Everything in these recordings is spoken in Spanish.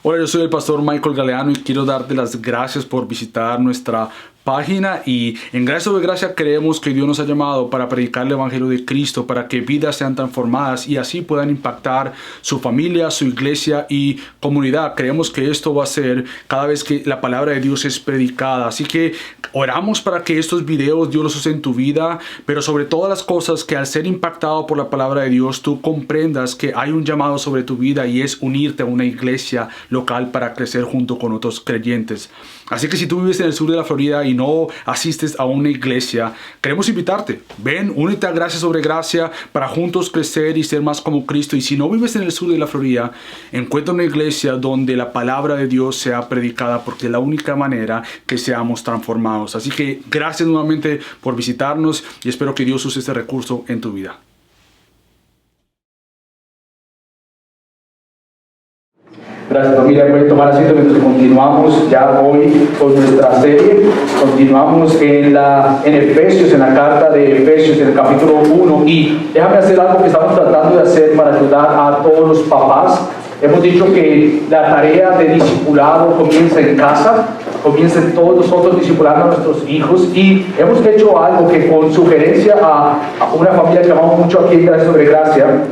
Hola, yo soy el pastor Michael Galeano y quiero darte las gracias por visitar nuestra página, y en Gracia sobre Gracia creemos que Dios nos ha llamado para predicar el Evangelio de Cristo, para que vidas sean transformadas y así puedan impactar su familia, su iglesia y comunidad. Creemos que esto va a ser cada vez que la palabra de Dios es predicada, así que oramos para que estos videos Dios los use en tu vida, pero sobre todas las cosas que al ser impactado por la palabra de Dios tú comprendas que hay un llamado sobre tu vida y es unirte a una iglesia local para crecer junto con otros creyentes. Así que si tú vives en el sur de la Florida y no asistes a una iglesia, queremos invitarte. Ven, únete a Gracia sobre Gracia para juntos crecer y ser más como Cristo. Y si no vives en el sur de la Florida, encuentra una iglesia donde la palabra de Dios sea predicada, porque es la única manera que seamos transformados. Así que gracias nuevamente por visitarnos y espero que Dios use este recurso en tu vida. Gracias, familia. Pueden tomar asiento mientras continuamos ya hoy con nuestra serie. Continuamos en Efesios, en la carta de Efesios, en el capítulo 1. Y déjame hacer algo que estamos tratando de hacer para ayudar a todos los papás. Hemos dicho que la tarea de discipulado comienza en casa, comiencen todos nosotros discipulando a nuestros hijos, y hemos hecho algo que, con sugerencia a una familia que amamos mucho aquí en Gracia sobre Gracia,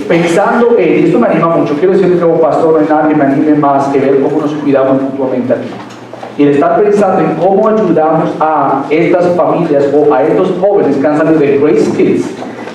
pensando en, y esto me anima mucho, quiero decirles que como pastor no hay nada que me anime más que ver cómo nos cuidamos mutuamente aquí. Y el estar pensando en cómo ayudamos a estas familias o a estos jóvenes que han salido de Grace Kids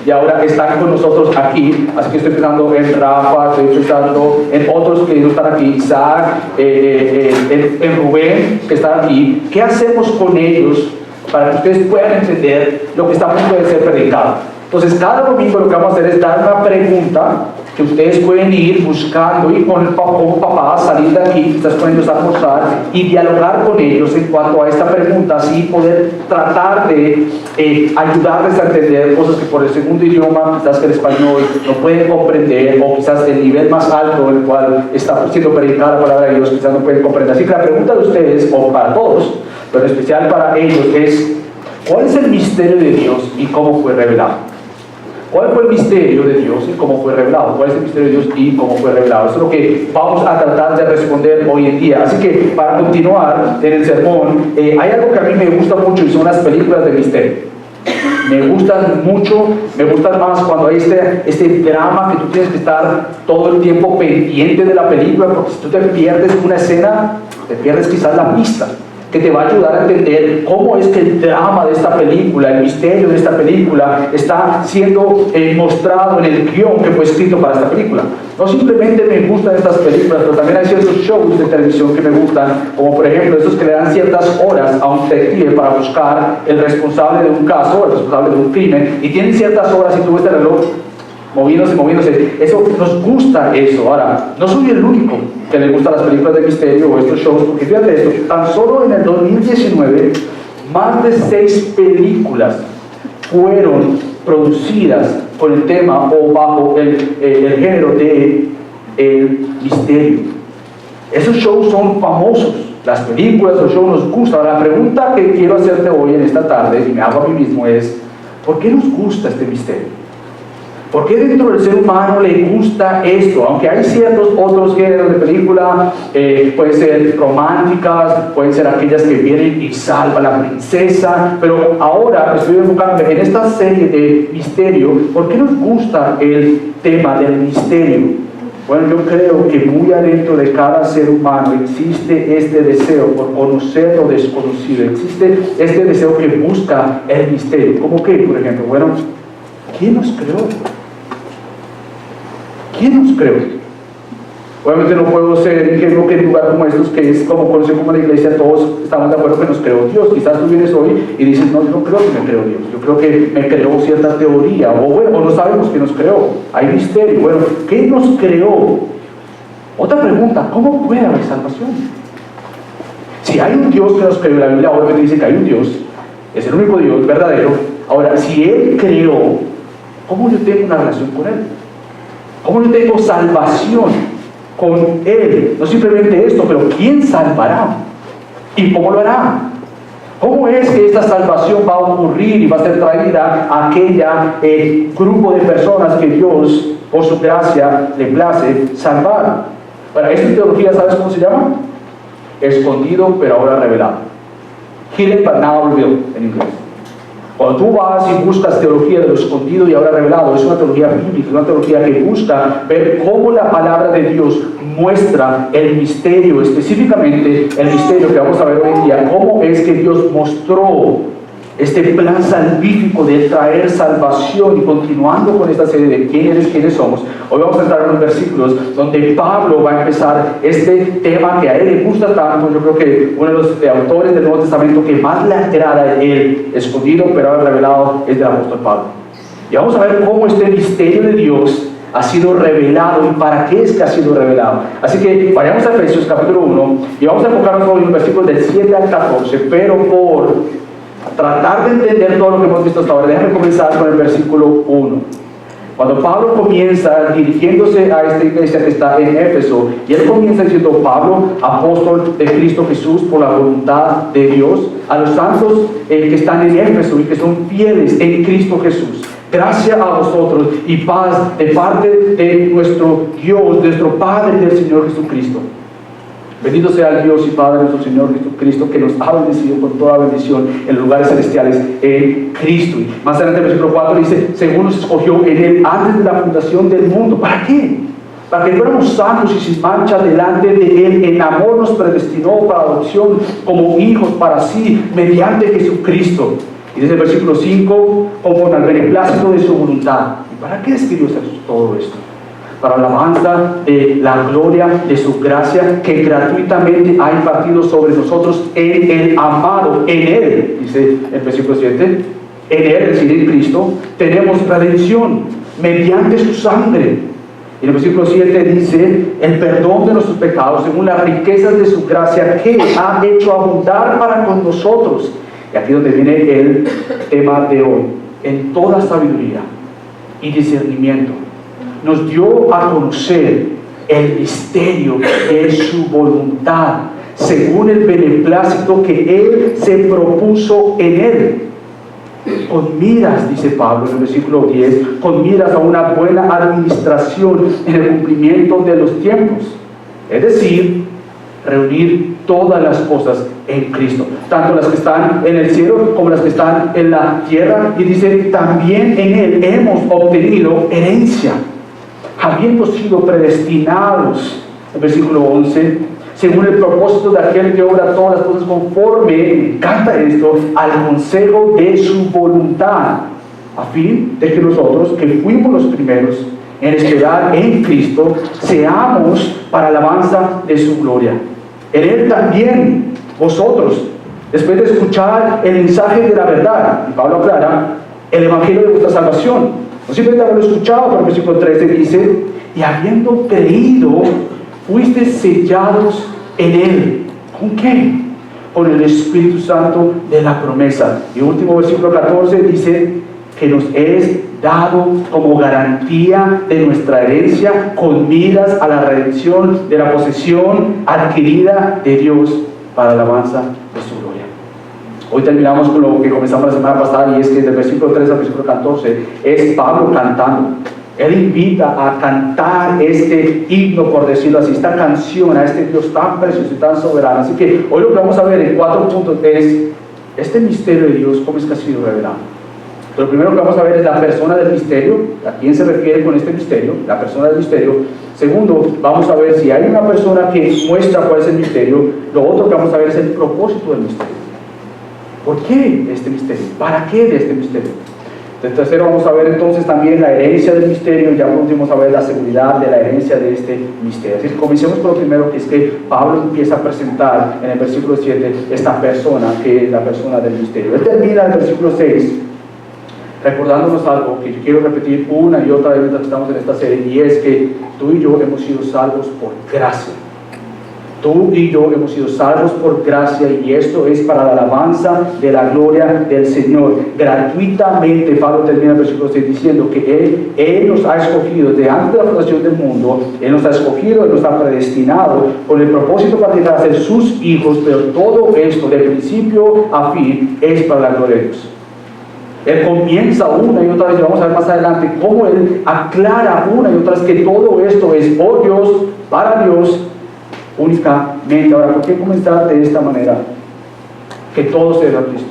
y ahora están con nosotros aquí. Así que estoy pensando en Rafa, estoy pensando en otros que no están aquí, Isaac, en Rubén, que están aquí. ¿Qué hacemos con ellos para que ustedes puedan entender lo que está a punto de ser predicado? Entonces, cada domingo lo que vamos a hacer es dar una pregunta que ustedes pueden ir buscando y como papá salir de aquí, estás con ellos a almorzar y dialogar con ellos en cuanto a esta pregunta, así poder tratar de ayudarles a entender cosas que por el segundo idioma, quizás que el español no pueden comprender, o quizás el nivel más alto en el cual está siendo predicada la palabra de Dios, quizás no pueden comprender. Así que la pregunta de ustedes, o para todos, pero en especial para ellos, es: ¿cuál es el misterio de Dios y cómo fue revelado? ¿Cuál fue el misterio de Dios y cómo fue revelado? ¿Cuál es el misterio de Dios y cómo fue revelado? Eso es lo que vamos a tratar de responder hoy en día. Así que, para continuar en el sermón, hay algo que a mí me gusta mucho y son las películas de misterio. Me gustan mucho, me gustan más cuando hay este drama que tú tienes que estar todo el tiempo pendiente de la película, porque si tú te pierdes una escena, te pierdes quizás la pista que te va a ayudar a entender cómo es que el drama de esta película, el misterio de esta película está siendo mostrado en el guión que fue escrito para esta película. No simplemente me gustan estas películas, pero también hay ciertos shows de televisión que me gustan, como por ejemplo esos que le dan ciertas horas a un detective para buscar el responsable de un caso, el responsable de un crimen, y tienen ciertas horas y tú ves el reloj moviéndose. Eso, nos gusta eso. Ahora, no soy el único que le gusta las películas de misterio o estos shows, porque fíjate esto, tan solo en el 2019 más de 6 películas fueron producidas con el tema o bajo el género de el misterio. Esos shows son famosos, las películas, los shows nos gustan. Ahora, la pregunta que quiero hacerte hoy en esta tarde, y me hago a mí mismo, es: ¿por qué nos gusta este misterio? ¿Por qué dentro del ser humano le gusta esto? Aunque hay ciertos otros géneros de película, pueden ser románticas, pueden ser aquellas que vienen y salvan a la princesa, pero ahora estoy enfocándome en esta serie de misterio. ¿Por qué nos gusta el tema del misterio? Bueno, yo creo que muy adentro de cada ser humano existe este deseo por conocer lo desconocido, existe este deseo que busca el misterio. ¿Cómo qué, por ejemplo? Bueno, ¿quién nos creó? ¿Quién nos creó? Obviamente no puedo ser ingenuo que en un lugar como estos, que es como conocido como la iglesia, todos estamos de acuerdo que nos creó Dios. Quizás tú vienes hoy y dices: no, yo no creo que me creó Dios, yo creo que me creó cierta teoría, o no sabemos qué nos creó, hay misterio. Bueno, ¿qué nos creó? Otra pregunta: ¿cómo puede haber salvación? Si hay un Dios que nos creó, la Biblia obviamente dice que hay un Dios, es el único Dios verdadero. Ahora, si Él creó, ¿cómo yo tengo una relación con Él? ¿Cómo yo tengo salvación con Él? No simplemente esto, pero ¿quién salvará? ¿Y cómo lo hará? ¿Cómo es que esta salvación va a ocurrir y va a ser traída a aquella grupo de personas que Dios, por su gracia, le place salvar? Bueno, esta teología, ¿sabes cómo se llama? Escondido pero ahora revelado. Hidden but now revealed en inglés. Cuando tú vas y buscas teología de lo escondido y ahora revelado, es una teología bíblica, es una teología que busca ver cómo la palabra de Dios muestra el misterio, específicamente el misterio que vamos a ver hoy en día, cómo es que Dios mostró este plan salvífico de traer salvación. Y continuando con esta serie de quiénes somos, hoy vamos a entrar en unos versículos donde Pablo va a empezar este tema que a él le gusta tanto. Yo creo que uno de los autores del Nuevo Testamento que más le agrada el escondido pero ahora revelado es del apóstol Pablo. Y vamos a ver cómo este misterio de Dios ha sido revelado y para qué es que ha sido revelado. Así que vayamos a Efesios capítulo 1 y vamos a enfocarnos hoy en los versículos del 7 al 14, pero por tratar de entender todo lo que hemos visto hasta ahora, déjame comenzar con el versículo 1. Cuando Pablo comienza dirigiéndose a esta iglesia que está en Éfeso, y él comienza diciendo: Pablo, apóstol de Cristo Jesús por la voluntad de Dios, a los santos que están en Éfeso y que son fieles en Cristo Jesús. Gracias a vosotros y paz de parte de nuestro Dios, nuestro Padre y del Señor Jesucristo. Bendito sea el Dios y Padre de nuestro Señor Jesucristo, que nos ha bendecido con toda bendición en los lugares celestiales en Cristo. Y más adelante el versículo 4 dice: según nos escogió en Él antes de la fundación del mundo. ¿Para qué? Para que fuéramos santos y sin mancha delante de Él. En amor nos predestinó para adopción como hijos para sí, mediante Jesucristo. Y desde el versículo 5, conforme al beneplácito de su voluntad. ¿Y para qué es que Dios hace todo esto? Para la alabanza de la gloria de su gracia que gratuitamente ha impartido sobre nosotros en el amado. En Él, dice el versículo 7, en Él, es decir, en Cristo, tenemos redención mediante su sangre. Y en el versículo 7 dice: el perdón de nuestros pecados según las riquezas de su gracia que ha hecho abundar para con nosotros. Y aquí donde viene el tema de hoy: en toda sabiduría y discernimiento nos dio a conocer el misterio de su voluntad, según el beneplácito que Él se propuso en Él. Con miras, dice Pablo en el versículo 10, con miras a una buena administración en el cumplimiento de los tiempos. Es decir, reunir todas las cosas en Cristo, tanto las que están en el cielo como las que están en la tierra. Y dice: también en Él hemos obtenido herencia, habiendo sido predestinados, el versículo 11, según el propósito de aquel que obra todas las cosas conforme, me encanta esto, al consejo de su voluntad, a fin de que nosotros, que fuimos los primeros en esperar en Cristo, seamos para alabanza de su gloria. En Él también vosotros, después de escuchar el mensaje de la verdad, y Pablo aclara, el evangelio de vuestra salvación, no simplemente haberlo escuchado, pero el versículo 13 dice: y habiendo creído, fuiste sellados en Él. ¿Con qué? Con el Espíritu Santo de la promesa. Y último versículo 14 dice: que nos es dado como garantía de nuestra herencia, con miras a la redención de la posesión adquirida de Dios para alabanza de su gloria. Hoy terminamos con lo que comenzamos la semana pasada, y es que del versículo 3 al versículo 14 es Pablo cantando. Él invita a cantar este himno, por decirlo así, esta canción a este Dios tan precioso y tan soberano. Así que hoy lo que vamos a ver en 4 puntos es este misterio de Dios, cómo es que ha sido revelado. Lo primero que vamos a ver es la persona del misterio, a quién se refiere con este misterio, la persona del misterio. Segundo, vamos a ver si hay una persona que muestra cuál es el misterio. Lo otro que vamos a ver es el propósito del misterio. ¿Por qué este misterio? ¿Para qué de este misterio? Tercero, vamos a ver entonces también la herencia del misterio, y ya por último vamos a ver la seguridad de la herencia de este misterio. Así que comencemos por lo primero, que es que Pablo empieza a presentar en el versículo 7 esta persona, que es la persona del misterio. Él termina en el versículo 6 recordándonos algo que yo quiero repetir una y otra vez mientras estamos en esta serie, y es que tú y yo hemos sido salvos por gracia. Tú y yo hemos sido salvos por gracia, y esto es para la alabanza de la gloria del Señor. Gratuitamente, Pablo termina el versículo 6 diciendo que Él nos ha escogido desde antes de la fundación del mundo. Él nos ha escogido, Él nos ha predestinado con el propósito para llegar a ser sus hijos, pero todo esto, de principio a fin, es para la gloria de Dios. Él comienza una y otra vez, y vamos a ver más adelante cómo Él aclara una y otra vez que todo esto es por Dios, para Dios únicamente. Ahora, ¿por qué comenzar de esta manera? Que todo se debe a Cristo.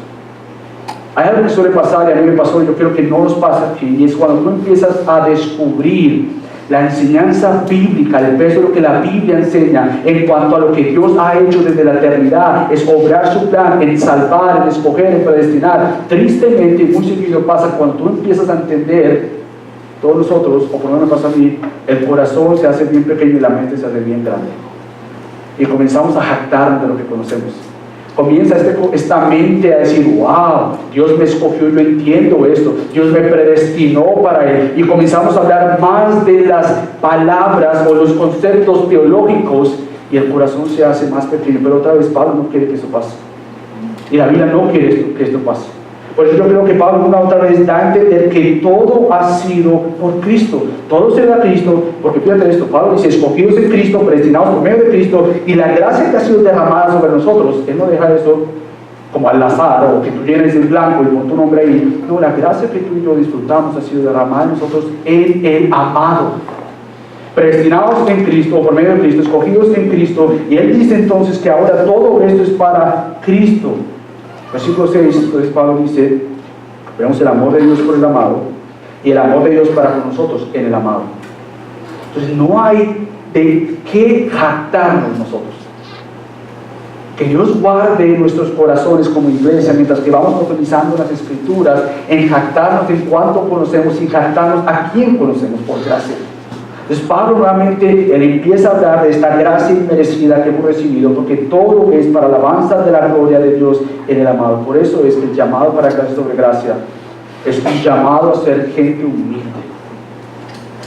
Hay algo que suele pasar, y a mí me pasó, y yo creo que no nos pasa aquí, y es cuando tú empiezas a descubrir la enseñanza bíblica, el peso de lo que la Biblia enseña en cuanto a lo que Dios ha hecho desde la eternidad, es obrar su plan, en salvar, en escoger, en predestinar. Tristemente, muy seguido pasa cuando tú empiezas a entender, todos nosotros, o por lo menos me pasa a mí, el corazón se hace bien pequeño y la mente se hace bien grande. Y comenzamos a jactarnos de lo que conocemos. Comienza esta mente a decir, wow, Dios me escogió y yo entiendo esto, Dios me predestinó para Él. Y comenzamos a hablar más de las palabras o los conceptos teológicos y el corazón se hace más pequeño. Pero otra vez Pablo no quiere que eso pase. Y la Biblia no quiere que esto pase. Por eso yo creo que Pablo una otra vez da a entender que todo ha sido por Cristo. Todo se da a Cristo, porque fíjate esto, Pablo dice, escogidos en Cristo, predestinados por medio de Cristo, y la gracia que ha sido derramada sobre nosotros, Él no deja eso como al azar, o que tú llenes el blanco y pon tu nombre ahí. No, la gracia que tú y yo disfrutamos ha sido derramada en nosotros en el amado. Predestinados en Cristo, o por medio de Cristo, escogidos en Cristo, y Él dice entonces que ahora todo esto es para Cristo. Versículo 6, entonces Pablo dice, vemos el amor de Dios por el amado y el amor de Dios para con nosotros en el amado. Entonces no hay de qué jactarnos nosotros. Que Dios guarde nuestros corazones como iglesia mientras que vamos profundizando las Escrituras en jactarnos en cuánto conocemos y jactarnos a quién conocemos por gracia. Entonces Pablo nuevamente él empieza a hablar de esta gracia inmerecida que hemos recibido, porque todo es para alabanza de la gloria de Dios en el amado. Por eso es que el llamado para gracia sobre gracia es un llamado a ser gente humilde.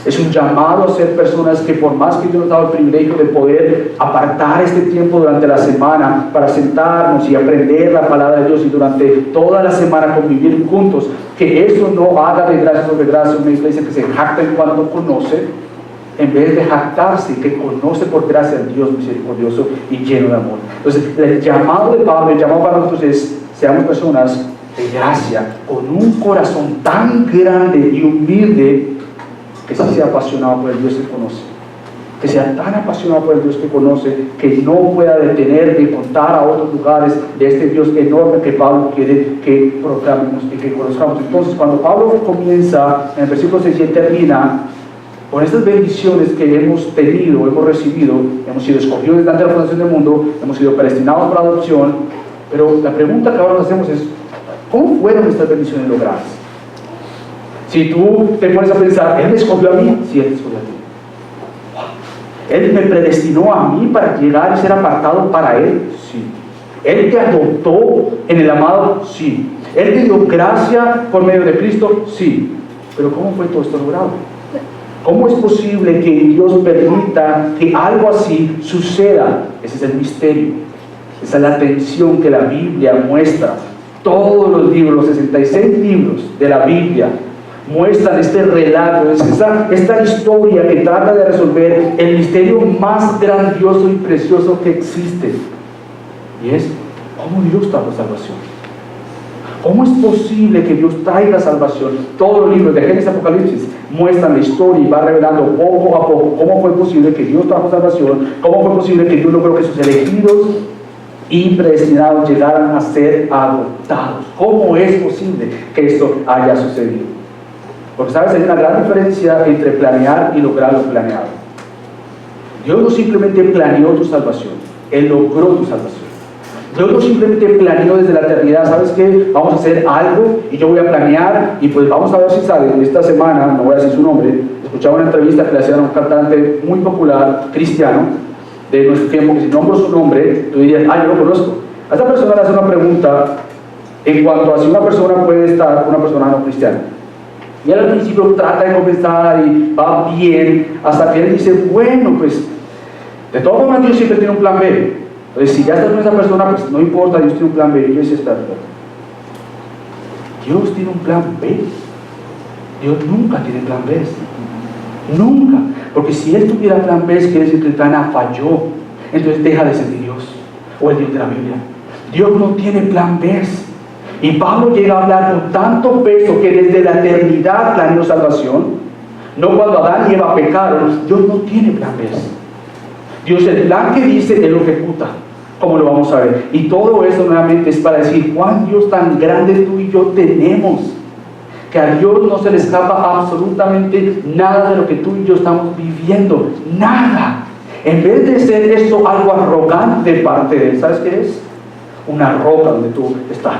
Es un llamado a ser personas que, por más que Dios nos ha dado el privilegio de poder apartar este tiempo durante la semana para sentarnos y aprender la palabra de Dios y durante toda la semana convivir juntos, que eso no haga de gracia sobre gracia una iglesia que se jacta en cuanto conoce, en vez de jactarse, que conoce por gracia a Dios misericordioso y lleno de amor. Entonces, el llamado de Pablo, el llamado para nosotros es, seamos personas de gracia, con un corazón tan grande y humilde, que sí sea apasionado por el Dios que conoce. Que sea tan apasionado por el Dios que conoce, que no pueda detener de contar a otros lugares de este Dios enorme que Pablo quiere que proclamemos y que conozcamos. Entonces, cuando Pablo comienza, en el versículo 6 termina, con estas bendiciones que hemos tenido, hemos recibido, hemos sido escogidos desde antes de la fundación del mundo, hemos sido predestinados para adopción, pero la pregunta que ahora nos hacemos es, ¿cómo fueron estas bendiciones logradas? Si tú te pones a pensar, ¿Él me escogió a mí? Sí, Él te escogió a ti. ¿Él me predestinó a mí para llegar y ser apartado para Él? Sí. ¿Él te adoptó en el amado? Sí. ¿Él te dio gracia por medio de Cristo? Sí. Pero ¿cómo fue todo esto logrado? ¿Cómo es posible que Dios permita que algo así suceda? Ese es el misterio. Esa es la tensión que la Biblia muestra. Todos los libros, los 66 libros de la Biblia, muestran este relato, esta historia que trata de resolver el misterio más grandioso y precioso que existe. Y es, ¿cómo Dios trajo salvación? ¿Cómo es posible que Dios traiga salvación? Todos los libros de Génesis y Apocalipsis muestran la historia y va revelando poco a poco cómo fue posible que Dios trajo salvación, cómo fue posible que Dios logró que sus elegidos y predestinados llegaran a ser adoptados. ¿Cómo es posible que esto haya sucedido? Porque sabes, hay una gran diferencia entre planear y lograr lo planeado. Dios no simplemente planeó tu salvación, Él logró tu salvación. Dios no simplemente planeó desde la eternidad, ¿sabes qué? Vamos a hacer algo y yo voy a planear y pues vamos a ver si sale. Esta semana, no voy a decir su nombre, escuchaba una entrevista que le hacían a un cantante muy popular, cristiano, de nuestro tiempo, que si nombro su nombre, tú dirías, yo lo conozco. A esta persona le hace una pregunta en cuanto a si una persona puede estar con una persona no cristiana. Y él al principio trata de conversar y va bien, hasta que él dice, bueno, pues, de todas formas Dios siempre tiene un plan B. Entonces, si ya estás con esa persona, pues no importa, Dios tiene un plan B. Y yo decía, Dios tiene un plan B. Dios nunca tiene plan B. Nunca. Porque si Él tuviera plan B, quiere decir que el plan A falló. Entonces deja de ser Dios, o el Dios de la Biblia. Dios no tiene plan B. Y Pablo llega a hablar con tanto peso que desde la eternidad planeó salvación. No cuando Adán y Eva pecaron, Dios no tiene plan B. Dios el plan que dice, Él lo ejecuta, como lo vamos a ver. Y todo eso nuevamente es para decir cuán Dios tan grande tú y yo tenemos, que a Dios no se le escapa absolutamente nada de lo que tú y yo estamos viviendo, nada. En vez de ser esto algo arrogante de parte de Él, ¿sabes qué es? Una roca donde tú estás.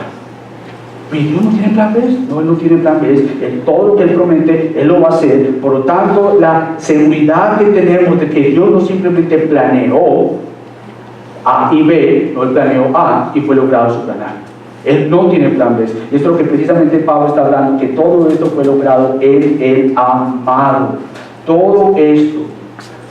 ¿Y Dios no tiene plan B? No, Él no tiene plan B. Todo lo que Él promete, Él lo va a hacer. Por lo tanto, la seguridad que tenemos de que Dios no simplemente planeó A y B, no, Él planeó A y fue logrado su plan A. Él no tiene plan B. Y esto es lo que precisamente Pablo está hablando, que todo esto fue logrado en el amado. Todo esto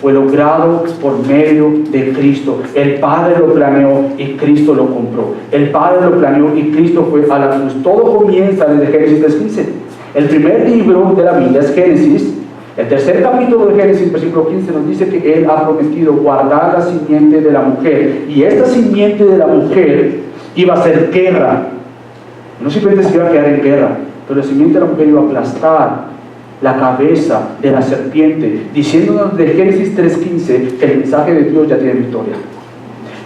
fue logrado por medio de Cristo. El Padre lo planeó y Cristo lo compró. El Padre lo planeó y Cristo fue a la cruz. Todo comienza desde Génesis 3:15. El primer libro de la Biblia es Génesis. El tercer capítulo de Génesis, versículo 15, nos dice que Él ha prometido guardar la simiente de la mujer. Y esta simiente de la mujer iba a ser guerra. No simplemente se iba a quedar en guerra, pero la simiente de la mujer iba a aplastar la cabeza de la serpiente, diciéndonos de Génesis 3:15 que el mensaje de Dios ya tiene victoria.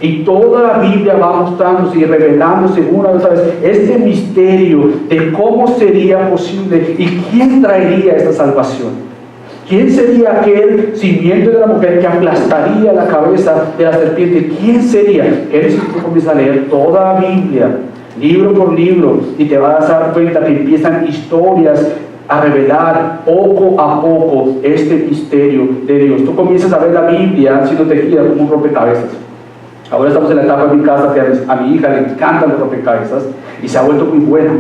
Y toda la Biblia va mostrándose y revelándose una y otra vez este misterio de cómo sería posible y quién traería esta salvación. ¿Quién sería aquel simiente de la mujer que aplastaría la cabeza de la serpiente? ¿Quién sería? Génesis, tú comienzas a leer toda la Biblia, libro por libro, y te vas a dar cuenta que empiezan historias a revelar poco a poco este misterio de Dios. Tú comienzas a ver la Biblia siendo tejida como un rompecabezas. Ahora estamos en la etapa de mi casa que a mi hija le encantan los rompecabezas y se ha vuelto muy buena.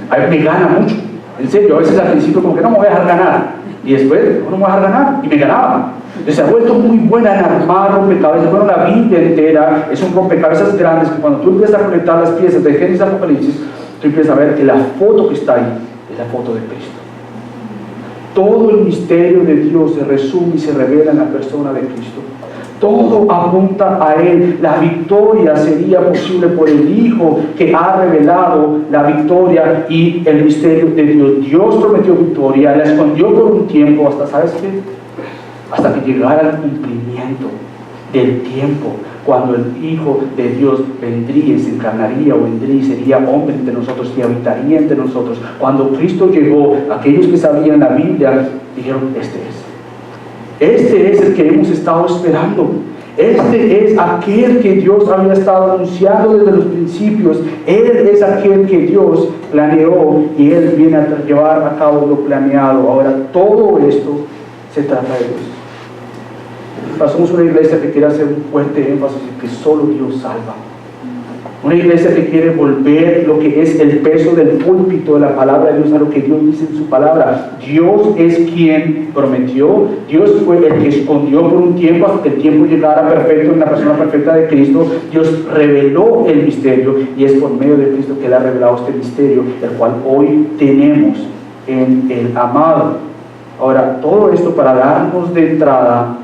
A mí me gana mucho, en serio. A veces al principio como que no me voy a dejar ganar, y después no me voy a dejar ganar, y me ganaba. Entonces se ha vuelto muy buena en armar rompecabezas. Bueno, la Biblia entera es un rompecabezas grandes que cuando tú empiezas a conectar las piezas de Génesis a Apocalipsis, tú empiezas a ver que la foto que está ahí es la foto de Cristo. Todo el misterio de Dios se resume y se revela en la persona de Cristo. Todo apunta a Él. La victoria sería posible por el Hijo que ha revelado la victoria y el misterio de Dios. Dios prometió victoria, la escondió por un tiempo hasta, ¿sabes qué? Hasta que llegara el cumplimiento del tiempo, cuando el Hijo de Dios vendría y se encarnaría o vendría y sería hombre entre nosotros y habitaría entre nosotros. Cuando Cristo llegó, aquellos que sabían la Biblia dijeron, este es el que hemos estado esperando. Este es aquel que Dios había estado anunciando desde los principios. Él es aquel que Dios planeó y Él viene a llevar a cabo lo planeado. Ahora, todo esto se trata de Dios. Somos una iglesia que quiere hacer un fuerte énfasis en que solo Dios salva. Una iglesia que quiere volver lo que es el peso del púlpito de la palabra de Dios a lo que Dios dice en su palabra. Dios es quien prometió. Dios fue el que escondió por un tiempo hasta que el tiempo llegara perfecto en la persona perfecta de Cristo. Dios reveló el misterio y es por medio de Cristo que Él ha revelado este misterio, el cual hoy tenemos en el amado. Ahora, todo esto para darnos de entrada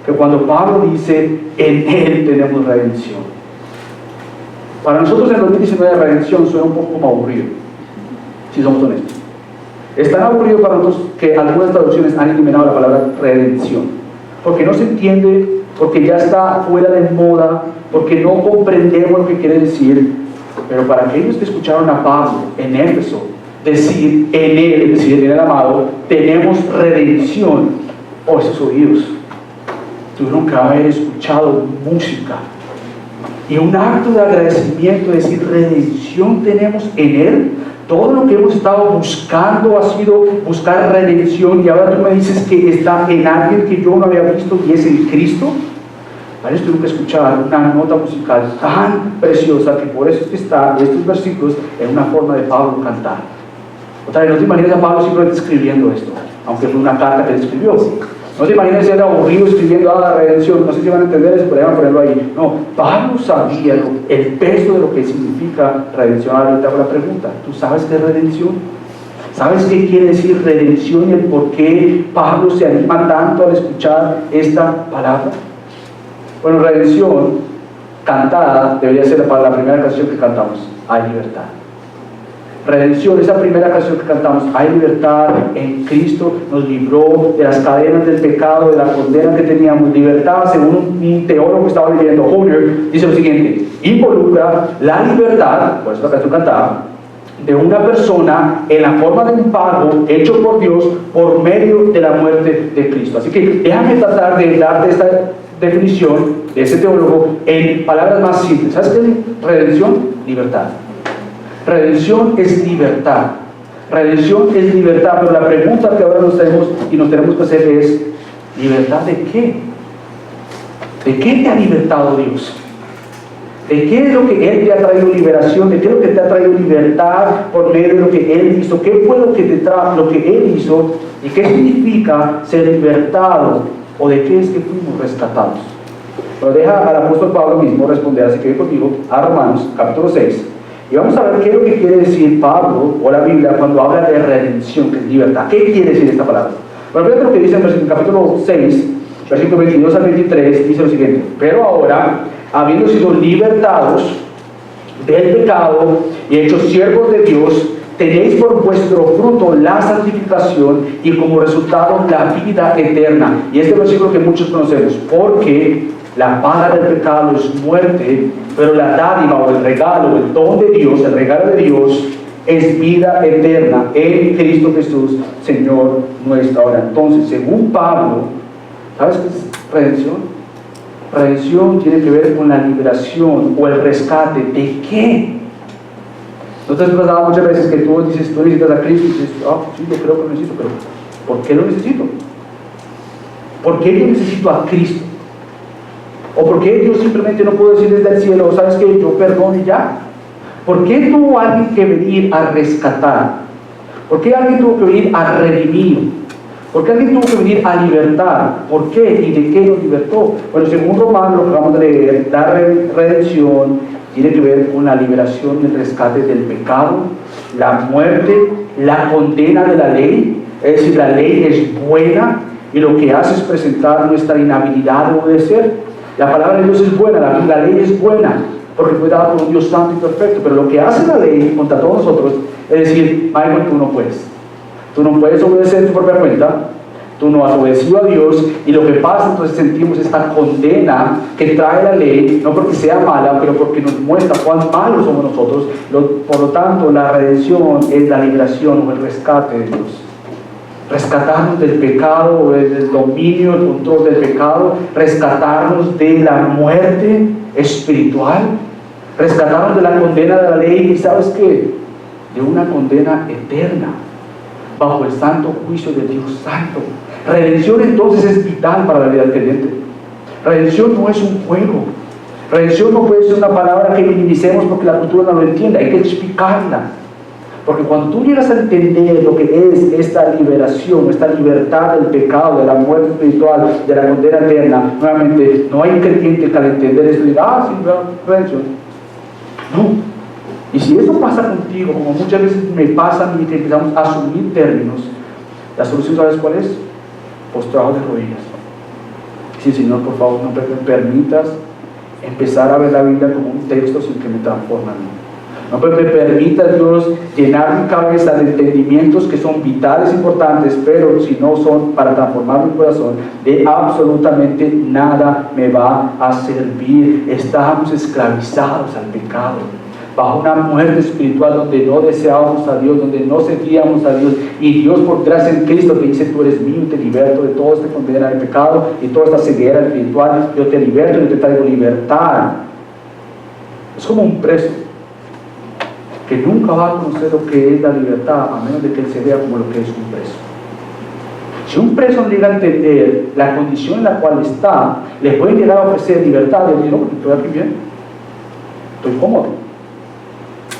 que cuando Pablo dice en Él tenemos redención. Para nosotros en 2019 la redención suena un poco como aburrido, si somos honestos. Es tan aburrido para nosotros que algunas traducciones han eliminado la palabra redención, porque no se entiende, porque ya está fuera de moda, porque no comprendemos lo que quiere decir. Pero para aquellos que escucharon a Pablo en Éfeso decir en Él, es decir, en el amado, tenemos redención, esos oídos tuvieron que haber escuchado música y un acto de agradecimiento, de decir redención tenemos en Él. Todo lo que hemos estado buscando ha sido buscar redención, y ahora tú me dices que está en alguien que yo no había visto y es en Cristo. Para eso tuvieron que escuchar una nota musical tan preciosa que por eso es que está estos versículos en una forma de Pablo cantar. Otra vez, no te imaginas a Pablo simplemente escribiendo esto, aunque fue una carta que él escribió. No te imaginas ser aburrido escribiendo la redención. No sé si van a entender eso, pero van a ponerlo ahí. No, Pablo sabía el peso de lo que significa redención. Ahora te hago la pregunta: ¿tú sabes qué es redención? ¿Sabes qué quiere decir redención y el por qué Pablo se anima tanto al escuchar esta palabra? Bueno, redención cantada debería ser la primera canción que cantamos. Hay libertad. Redención, esa primera canción que cantamos, hay libertad en Cristo, nos libró de las cadenas del pecado, de la condena que teníamos. Libertad, según un teólogo que estaba leyendo, Horner, dice lo siguiente: involucra la libertad, por eso la canción cantada, de una persona en la forma de un pago hecho por Dios por medio de la muerte de Cristo. Así que déjame tratar de darte esta definición de ese teólogo en palabras más simples. ¿Sabes qué es redención? Libertad. Redención es libertad. Redención es libertad, pero la pregunta que ahora nos tenemos que hacer es: ¿libertad de qué? ¿De qué te ha libertado Dios? ¿De qué es lo que Él te ha traído liberación? ¿De qué es lo que te ha traído libertad por medio de lo que Él hizo? ¿Qué fue lo que te trajo, lo que Él hizo? ¿Y qué significa ser libertado? ¿O de qué es que fuimos rescatados? Pero deja al apóstol Pablo mismo responder, así que voy contigo a Romanos capítulo 6. Y vamos a ver qué es lo que quiere decir Pablo o la Biblia cuando habla de redención, que es libertad. ¿Qué quiere decir esta palabra? Bueno, fíjate lo que dice en el capítulo 6, versículo 22 al 23, dice lo siguiente: pero ahora, habiendo sido libertados del pecado y hechos siervos de Dios, tenéis por vuestro fruto la santificación y como resultado la vida eterna. Y este versículo que muchos conocemos: porque la paga del pecado es muerte, pero la dádiva o el regalo, el don de Dios, el regalo de Dios es vida eterna en Cristo Jesús, Señor nuestro. Ahora, entonces, según Pablo, ¿sabes qué es redención? Redención tiene que ver con la liberación o el rescate. ¿De qué? ¿No te has pasado muchas veces que tú dices, tú necesitas a Cristo y dices, sí, yo creo que lo necesito, pero ¿por qué lo necesito? ¿Por qué yo necesito a Cristo? ¿O por qué yo simplemente no puedo decir desde el cielo, sabes que yo perdono y ya? ¿Por qué tuvo alguien que venir a rescatar? ¿Por qué alguien tuvo que venir a redimir? ¿Por qué alguien tuvo que venir a libertar? ¿Por qué y de qué nos libertó? Bueno, según Romanos, lo que vamos a leer, la redención tiene que ver con la liberación y el rescate del pecado, la muerte, la condena de la ley. Es decir, la ley es buena y lo que hace es presentar nuestra inhabilidad de obedecer. La palabra de Dios es buena, la ley es buena, porque fue dada por un Dios santo y perfecto. Pero lo que hace la ley contra todos nosotros es decir, Michael, tú no puedes. Tú no puedes obedecer tu propia cuenta, tú no has obedecido a Dios, y lo que pasa entonces sentimos esta condena que trae la ley, no porque sea mala, pero porque nos muestra cuán malos somos nosotros. Por lo tanto, la redención es la liberación o el rescate de Dios. Rescatarnos del pecado, del dominio, el control del pecado, rescatarnos de la muerte espiritual, rescatarnos de la condena de la ley, y ¿sabes qué? De una condena eterna, bajo el santo juicio de Dios santo. Redención entonces es vital para la vida del creyente. Redención no es un juego. Redención no puede ser una palabra que minimicemos porque la cultura no lo entiende, hay que explicarla. Porque cuando tú llegas a entender lo que es esta liberación, esta libertad del pecado, de la muerte espiritual, de la condena eterna, nuevamente, no hay creyente que al entender esto diga, sí, redención. No. Y si eso pasa contigo, como muchas veces me pasa a mí, que empezamos a asumir términos, la solución, ¿sabes cuál es? Postrado de rodillas. Sí, Señor, por favor, no me permitas empezar a ver la Biblia como un texto sin que me transforme a mí. No me permita, Dios, llenar mi cabeza de entendimientos que son vitales, importantes, pero si no son para transformar mi corazón, de absolutamente nada me va a servir. Estamos esclavizados al pecado, bajo una muerte espiritual donde no deseábamos a Dios, donde no seguíamos a Dios, y Dios, por gracia en Cristo, te dice: tú eres mío y te liberto de toda esta condena del pecado y toda esta ceguera espiritual. Yo te liberto y yo te traigo libertad. Es como un preso que nunca va a conocer lo que es la libertad, a menos de que él se vea como lo que es un preso. Si un preso no llega a entender la condición en la cual está, le pueden llegar a ofrecer libertad, y él dice: no, estoy aquí bien, estoy cómodo.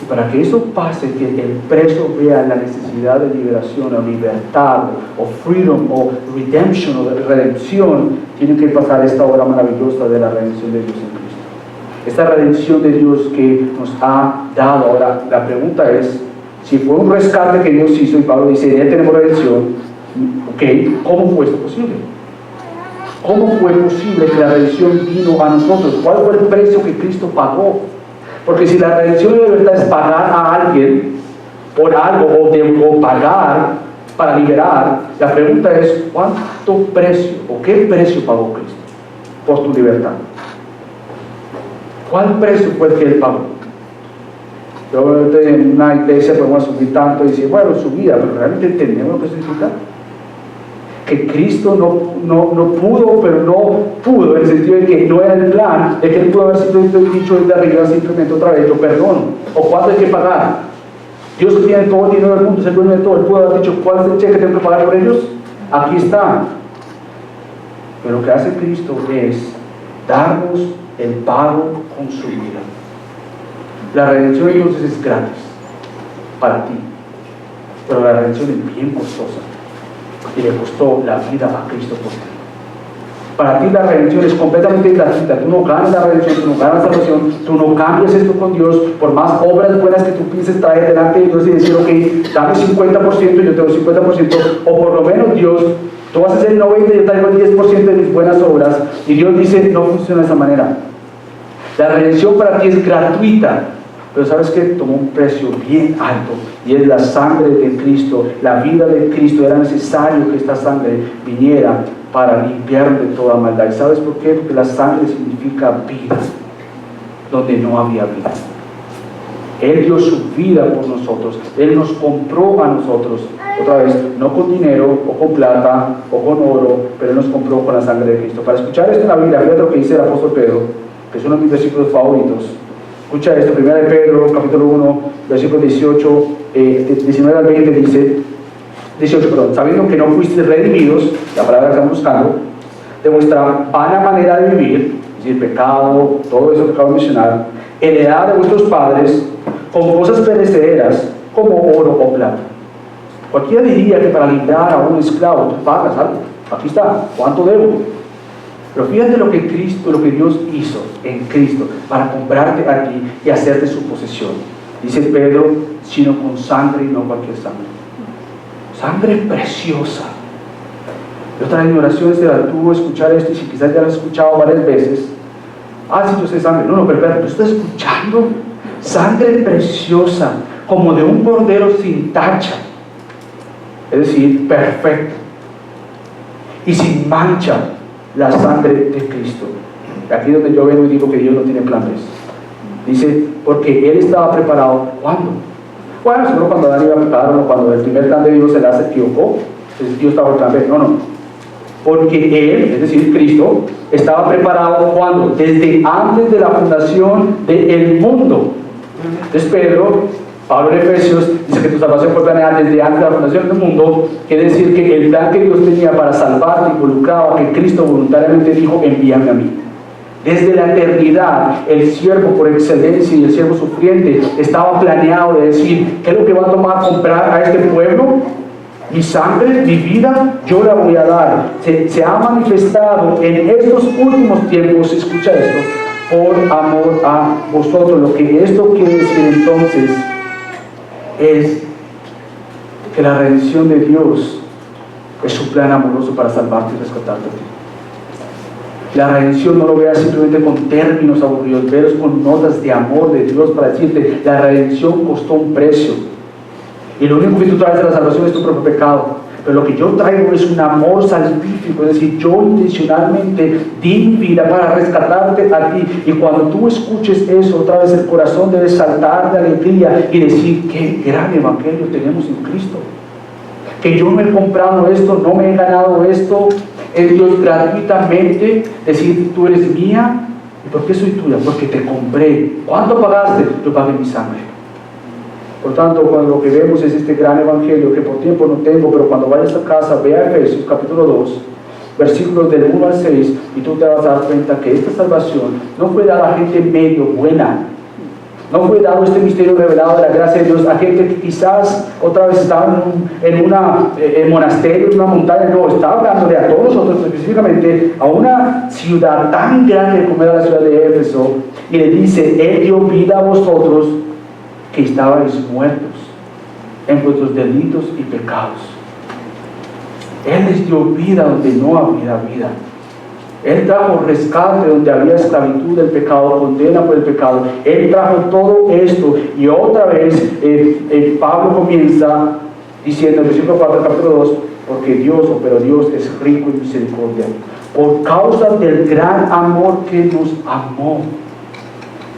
Y para que eso pase, que el preso vea la necesidad de liberación o libertad o freedom o redemption o de redención, tiene que pasar esta obra maravillosa de la redención de Dios en Cristo. Esta redención de Dios que nos ha dado. Ahora, la pregunta es, si fue un rescate que Dios hizo, y Pablo dice, ya tenemos redención, ok, ¿cómo fue esto posible? ¿Cómo fue posible que la redención vino a nosotros? ¿Cuál fue el precio que Cristo pagó? Porque si la redención y la libertad es pagar a alguien, por algo o pagar para liberar, la pregunta es, ¿cuánto precio o qué precio pagó Cristo por tu libertad? ¿Cuál precio fue el que Él pagó? Yo en una iglesia podemos subir tanto y decir, bueno, su vida, pero realmente entendemos lo que significa. Que Cristo no pudo, pero no pudo, en el sentido de que no era el plan, de que Él pudo haber simplemente dicho desde arriba, simplemente otra vez, yo perdono. ¿O cuánto hay que pagar? Dios que tiene todo el dinero del mundo, es el dueño de todo, Él pudo haber dicho, ¿cuál es el cheque que tengo que pagar por ellos? Aquí está. Pero lo que hace Cristo es darnos el pago con su vida. La redención entonces es gratis para ti, pero la redención es bien costosa y le costó la vida a Cristo por ti. Para ti la redención es completamente gratuita. Tú no ganas la redención, tú no ganas la salvación, tú no cambias esto con Dios por más obras buenas que tú pienses traer delante de Dios y decir, ok, dame 50%, yo tengo 50%, o por lo menos Dios, tú vas a hacer el 90% y yo traigo el 10% de mis buenas obras, y Dios dice, no funciona de esa manera. La redención para ti es gratuita, pero sabes que tomó un precio bien alto, y es la sangre de Cristo, la vida de Cristo. Era necesario que esta sangre viniera para limpiar de toda maldad. ¿Y sabes por qué? Porque la sangre significa vida, donde no había vida. Él dio su vida por nosotros, Él nos compró a nosotros, otra vez, no con dinero, o con plata, o con oro, pero Él nos compró con la sangre de Cristo. Para escuchar esto en la Biblia, fíjate lo que dice el apóstol Pedro, que es uno de mis versículos favoritos. Escucha esto, 1 de Pedro, capítulo 1, versículos 19 al 20, dice, 18, perdón, sabiendo que no fuisteis redimidos, la palabra que estamos buscando, de vuestra vana manera de vivir, es decir, pecado, todo eso que acabo de mencionar, heredad de vuestros padres, con cosas perecederas, como oro o plata. Cualquiera diría que para librar a un esclavo, tú pagas algo. Aquí está, ¿cuánto debo? Pero fíjate lo que Cristo, lo que Dios hizo en Cristo para comprarte a ti y hacerte su posesión. Dice Pedro, sino con sangre y no cualquier sangre. Sangre preciosa. Yo otra vez en mi oración se detuvo escuchar esto, y si quizás ya lo has escuchado varias veces, sí, yo sé sangre. No, pero tú estás escuchando sangre preciosa, como de un cordero sin tacha, es decir, perfecto y sin mancha, la sangre de Cristo. Aquí es donde yo vengo y digo que Dios no tiene planes. Dice, porque Él estaba preparado. ¿Cuándo? Bueno, seguro cuando Adán iba a pecar, o cuando el primer plan de Dios se le hace equivocó, entonces Dios estaba en plan B. No. Porque Él, es decir, Cristo, estaba preparado cuando, desde antes de la fundación del mundo. Entonces Pablo en Efesios dice que tu salvación fue planeada desde antes de la fundación del mundo. Quiere decir que el plan que Dios tenía para salvarte involucraba que Cristo voluntariamente dijo, envíame a mí. Desde la eternidad, el siervo por excelencia y el siervo sufriente estaba planeado de decir, ¿qué es lo que va a tomar comprar a este pueblo? Mi sangre, mi vida, yo la voy a dar. Se ha manifestado en estos últimos tiempos, escucha esto, por amor a vosotros. Lo que esto quiere decir entonces es que la redención de Dios es su plan amoroso para salvarte y rescatarte a ti. La redención no lo veas simplemente con términos aburridos, veas con notas de amor de Dios para decirte, la redención costó un precio. Y lo único que tú traes de la salvación es tu propio pecado. Pero lo que yo traigo es un amor salvífico, es decir, yo intencionalmente di mi vida para rescatarte a ti. Y cuando tú escuches eso, otra vez el corazón debe saltar de alegría y decir, qué gran evangelio tenemos en Cristo. Que yo no he comprado esto, no me he ganado esto, es Dios gratuitamente decir, tú eres mía. ¿Y por qué soy tuya? Porque te compré. ¿Cuánto pagaste? Yo pagué mi sangre. Por tanto, cuando lo que vemos es este gran evangelio que por tiempo no tengo, pero cuando vayas a casa, ve a Efesios capítulo 2, versículos del 1 al 6, y tú te vas a dar cuenta que esta salvación no fue dada a gente medio buena. No fue dado este misterio revelado de la gracia de Dios a gente que quizás otra vez estaba en un monasterio, en una montaña. No, estaba hablándole a todos nosotros, específicamente a una ciudad tan grande como era la ciudad de Éfeso, y le dice, Él dio vida a vosotros que estabais muertos en vuestros delitos y pecados. Él les dio vida donde no había vida. Él trajo rescate donde había esclavitud del pecado, condena por el pecado. Él trajo todo esto. Y otra vez Pablo comienza diciendo en el versículo 4 del capítulo 2, porque pero Dios es rico en misericordia, por causa del gran amor que nos amó.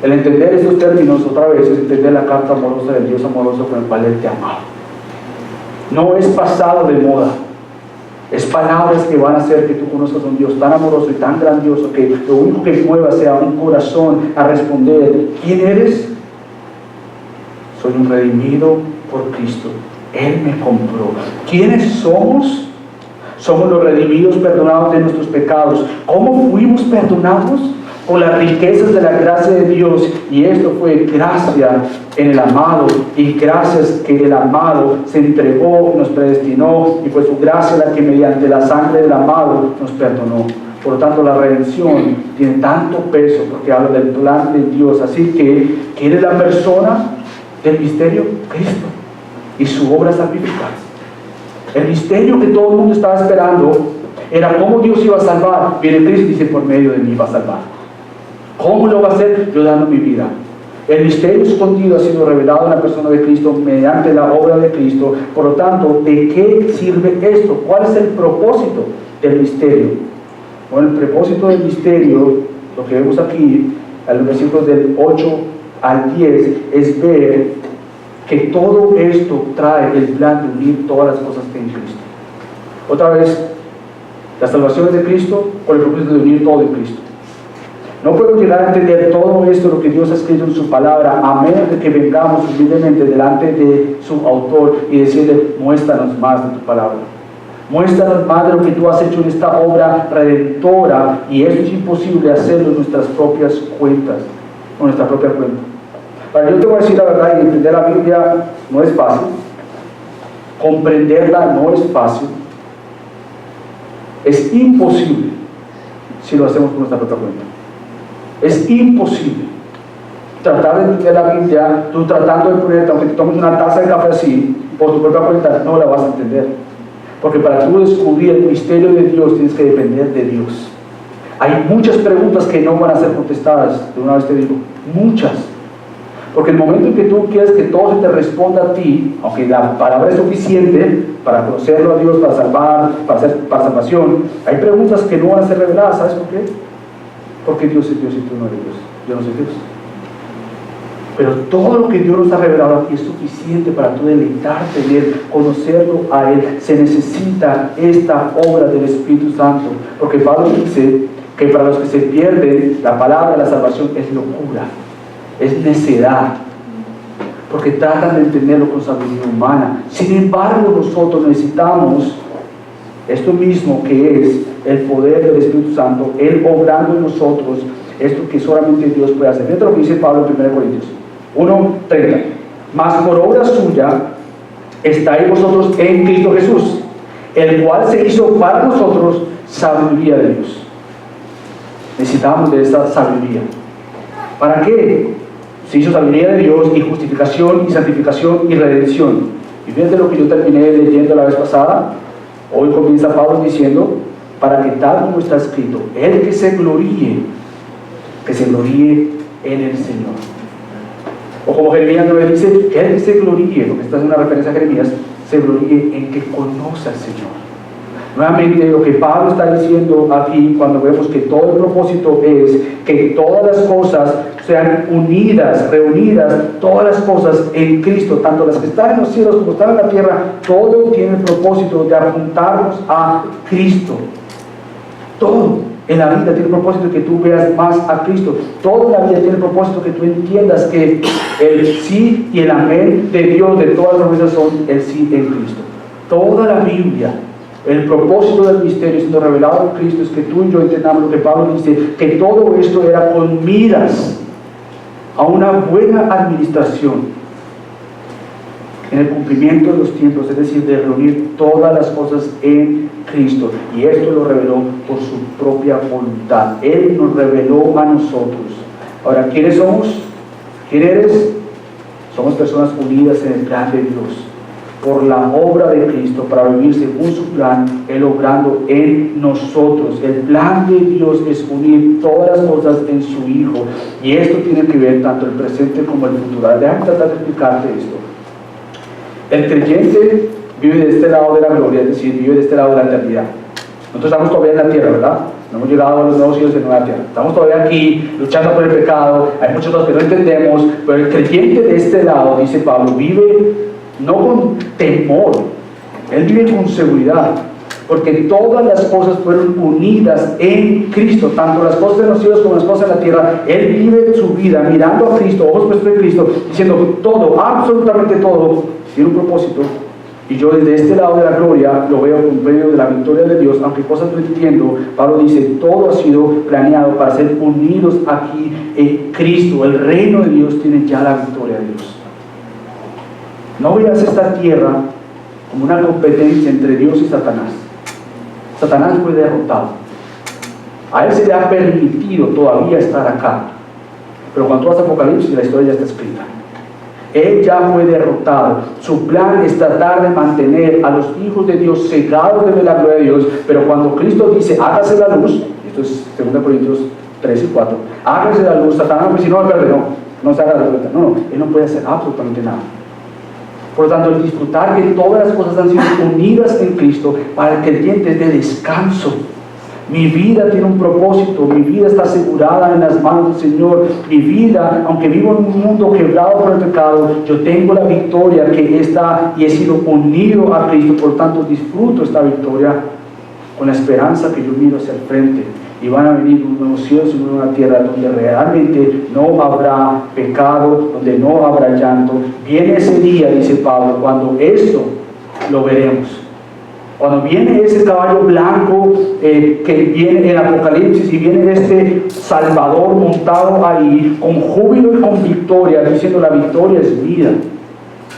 El entender estos términos otra vez es entender la carta amorosa del Dios amoroso con el cual Él te ama. No es pasado de moda. Es palabras que van a hacer que tú conozcas a un Dios tan amoroso y tan grandioso que lo único que mueva sea un corazón a responder: ¿quién eres? Soy un redimido por Cristo. Él me compró. ¿Quiénes somos? Somos los redimidos, perdonados de nuestros pecados. ¿Cómo fuimos perdonados? Por las riquezas de la gracia de Dios. Y esto fue gracia en el amado, y gracias que el amado se entregó, nos predestinó, y fue su gracia la que mediante la sangre del amado nos perdonó. Por lo tanto, la redención tiene tanto peso porque habla del plan de Dios. Así que, ¿quién es la persona del misterio? Cristo y su obra salvífica. El misterio que todo el mundo estaba esperando era cómo Dios iba a salvar. Viene Cristo y dice: por medio de mí va a salvar. ¿Cómo lo va a hacer? Yo dando mi vida. El misterio escondido ha sido revelado en la persona de Cristo mediante la obra de Cristo. Por lo tanto, ¿de qué sirve esto? ¿Cuál es el propósito del misterio? Bueno, el propósito del misterio, lo que vemos aquí, en los versículos del 8 al 10, es ver que todo esto trae el plan de unir todas las cosas en Cristo. Otra vez, la salvación es de Cristo con el propósito de unir todo en Cristo. No podemos llegar a entender todo esto, lo que Dios ha escrito en su palabra, a menos de que vengamos humildemente delante de su autor y decirle: muéstranos más de tu palabra. Muéstranos más de lo que tú has hecho en esta obra redentora, y esto es imposible hacerlo en nuestras propias cuentas, con nuestra propia cuenta. Para yo te voy a decir la verdad, y entender la Biblia no es fácil, comprenderla no es fácil, es imposible si lo hacemos con nuestra propia cuenta. Es imposible tratar de entender la Biblia, tú tratando de ponerte, aunque te tomes una taza de café así, por tu propia cuenta, no la vas a entender. Porque para tú descubrir el misterio de Dios tienes que depender de Dios. Hay muchas preguntas que no van a ser contestadas, de una vez te digo, muchas. Porque el momento en que tú quieres que todo se te responda a ti, aunque la palabra es suficiente para conocerlo a Dios, para salvar, para salvación, hay preguntas que no van a ser reveladas. ¿Sabes por qué? Porque Dios es Dios y tú no eres Dios. Yo no soy Dios. Pero todo lo que Dios nos ha revelado aquí es suficiente para tú deleitarte en Él, conocerlo a Él. Se necesita esta obra del Espíritu Santo. Porque Pablo dice que para los que se pierden, la palabra de la salvación es locura, es necedad, porque tratan de entenderlo con sabiduría humana. Sin embargo, nosotros necesitamos esto mismo, que es el poder del Espíritu Santo, Él obrando en nosotros, esto que solamente Dios puede hacer. Fíjate lo que dice Pablo en 1 Corintios 1:30. Mas por obra suya estáis vosotros en Cristo Jesús, el cual se hizo para nosotros sabiduría de Dios. Necesitamos de esa sabiduría. ¿Para qué? Se hizo sabiduría de Dios, y justificación, y santificación, y redención. Y fíjate lo que yo terminé leyendo la vez pasada. Hoy comienza Pablo diciendo: para que tal como está escrito, el que se gloríe en el Señor. O como Jeremías 9 dice, el que se gloríe, porque esta es una referencia a Jeremías, se gloríe en que conoce al Señor. Nuevamente, lo que Pablo está diciendo aquí, cuando vemos que todo el propósito es que todas las cosas sean unidas, reunidas, todas las cosas en Cristo, tanto las que están en los cielos como están en la tierra, todo tiene el propósito de apuntarnos a Cristo. Todo en la vida tiene el propósito de que tú veas más a Cristo. Todo en la vida tiene el propósito de que tú entiendas que el sí y el amén de Dios, de todas las promesas, son el sí en Cristo. Toda la Biblia, el propósito del misterio siendo revelado en Cristo, es que tú y yo entendamos lo que Pablo dice, que todo esto era con miras a una buena administración en el cumplimiento de los tiempos, es decir, de reunir todas las cosas en Cristo. Y esto lo reveló por su propia voluntad. Él nos reveló a nosotros. Ahora, ¿quiénes somos? ¿Quién eres? Somos personas unidas en el plan de Dios. por la obra de Cristo para vivir según su plan, Él obrando en nosotros. El plan de Dios es unir todas las cosas en su Hijo, y esto tiene que ver tanto el presente como el futuro. Déjame tratar de explicarte esto. El creyente vive de este lado de la gloria, es decir, vive de este lado de la eternidad. Nosotros estamos todavía en la tierra, ¿verdad? No hemos llegado a los nuevos cielos de nueva tierra. Estamos todavía aquí luchando por el pecado. Hay muchas cosas que no entendemos, pero el creyente de este lado, dice Pablo, vive no con temor, él vive con seguridad, porque todas las cosas fueron unidas en Cristo, tanto las cosas de los cielos como las cosas de la tierra. Él vive su vida mirando a Cristo, ojos puestos en Cristo, diciendo todo, absolutamente todo, tiene un propósito. Y yo desde este lado de la gloria lo veo por medio de la victoria de Dios, aunque cosas no entiendo. Pablo dice, todo ha sido planeado para ser unidos aquí en Cristo. El reino de Dios tiene ya la victoria de Dios. No veas esta tierra como una competencia entre Dios y Satanás. Satanás fue derrotado. A él se le ha permitido todavía estar acá. Pero cuando tú vas a Apocalipsis, la historia ya está escrita. Él ya fue derrotado. Su plan es tratar de mantener a los hijos de Dios cegados de la gloria de Dios. Pero cuando Cristo dice, hágase la luz, esto es 2 Corintios 3 y 4, hágase la luz, Satanás me dice, no se haga la luz. No, él no puede hacer absolutamente nada. Por lo tanto, el disfrutar que todas las cosas han sido unidas en Cristo para el creyente es de descanso. Mi vida tiene un propósito, mi vida está asegurada en las manos del Señor. Mi vida, aunque vivo en un mundo quebrado por el pecado, yo tengo la victoria que está y he sido unido a Cristo. Por tanto, disfruto esta victoria con la esperanza que yo miro hacia el frente. Y van a venir unos nuevos cielos y una nueva tierra donde realmente no habrá pecado, donde no habrá llanto. Viene ese día, dice Pablo, cuando esto lo veremos. Cuando viene ese caballo blanco que viene en Apocalipsis, y viene este Salvador montado ahí con júbilo y con victoria, diciendo la victoria es mía.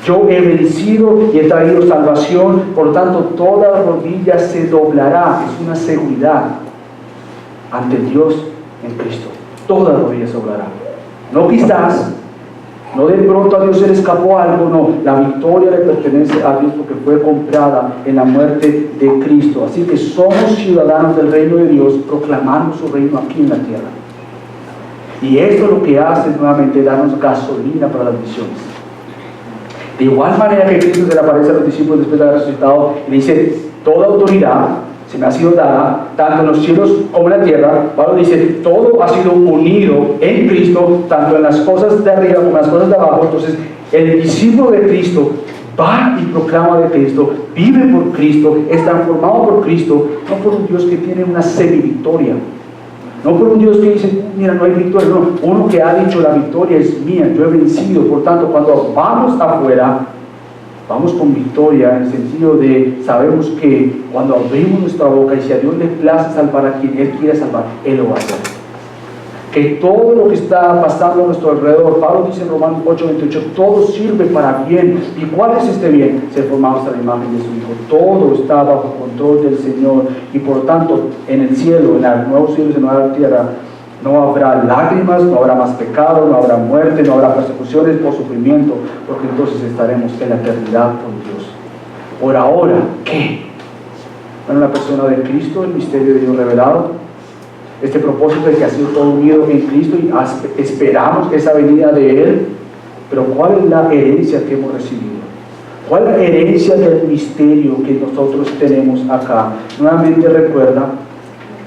Yo he vencido y he traído salvación, por lo tanto toda rodilla se doblará. Es una seguridad ante Dios en Cristo. Toda rodilla se doblará. No quizás, no de pronto a Dios se le escapó algo, no. La victoria le pertenece a Dios porque fue comprada en la muerte de Cristo. Así que somos ciudadanos del reino de Dios, proclamando su reino aquí en la tierra. Y esto lo que hace nuevamente darnos gasolina para las misiones. De igual manera que Cristo se le aparece a los discípulos después de haber resucitado y le dice, toda autoridad se me ha sido dada, tanto en los cielos como en la tierra. Pablo dice, todo ha sido unido en Cristo, tanto en las cosas de arriba como en las cosas de abajo. Entonces, el discípulo de Cristo va y proclama de Cristo, vive por Cristo, es transformado por Cristo, no por un Dios que tiene una semi-victoria, no por un Dios que dice, mira, no hay victoria, no, uno que ha dicho, la victoria es mía, yo he vencido. Por tanto, cuando vamos afuera, vamos con victoria, en el sentido de, sabemos que cuando abrimos nuestra boca, y si a Dios le place salvar a quien Él quiere salvar, Él lo va a hacer. Que todo lo que está pasando a nuestro alrededor, Pablo dice en Romanos 8:28, todo sirve para bien. ¿Y cuál es este bien? Ser formados a la imagen de su Hijo. Todo está bajo control del Señor, y por lo tanto, en el cielo, en los nuevos cielos y en la nueva tierra, no habrá lágrimas, no habrá más pecado, no habrá muerte, no habrá persecuciones o sufrimiento, porque entonces estaremos en la eternidad con Dios. Por ahora, ¿qué? Bueno, la persona de Cristo, el misterio de Dios revelado, este propósito de que ha sido todo unido en Cristo, y esperamos esa venida de Él. Pero ¿cuál es la herencia que hemos recibido? ¿Cuál es la herencia del misterio que nosotros tenemos acá? Nuevamente recuerda,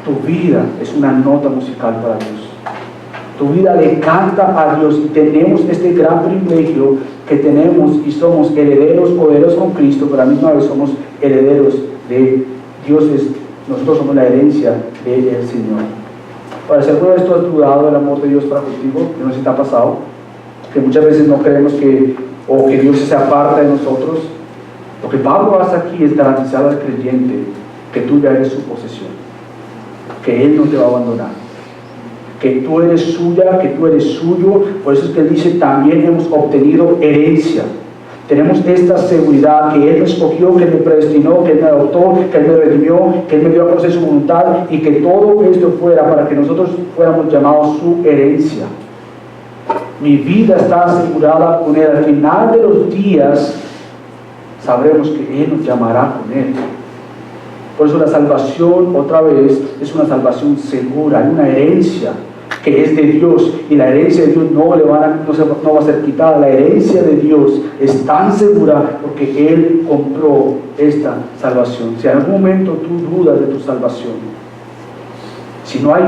tu vida es una nota musical para Dios. Tu vida le canta a Dios, y tenemos este gran privilegio que tenemos, y somos herederos con Cristo, pero a la misma vez somos herederos de Dios. Nosotros somos la herencia del Señor. Para si alguno de esto has dudado del amor de Dios para contigo, que no sé si te ha pasado, que muchas veces no creemos que Dios se aparta de nosotros, lo que Pablo hace aquí es garantizar al creyente que tú ya eres su posesión, que Él no te va a abandonar, que tú eres suya, que tú eres suyo. Por eso es que Él dice, también hemos obtenido herencia. Tenemos esta seguridad que Él me escogió, que Él me predestinó, que Él me adoptó, que Él me redimió, que Él me dio a conocer su voluntad, y que todo esto fuera para que nosotros fuéramos llamados su herencia. Mi vida está asegurada con Él. Al final de los días, sabremos que Él nos llamará con Él. Por eso la salvación, otra vez, es una salvación segura, hay una herencia que es de Dios, y la herencia de Dios no va a ser quitada. La herencia de Dios es tan segura porque Él compró esta salvación. Si en algún momento tú dudas de tu salvación, si no hay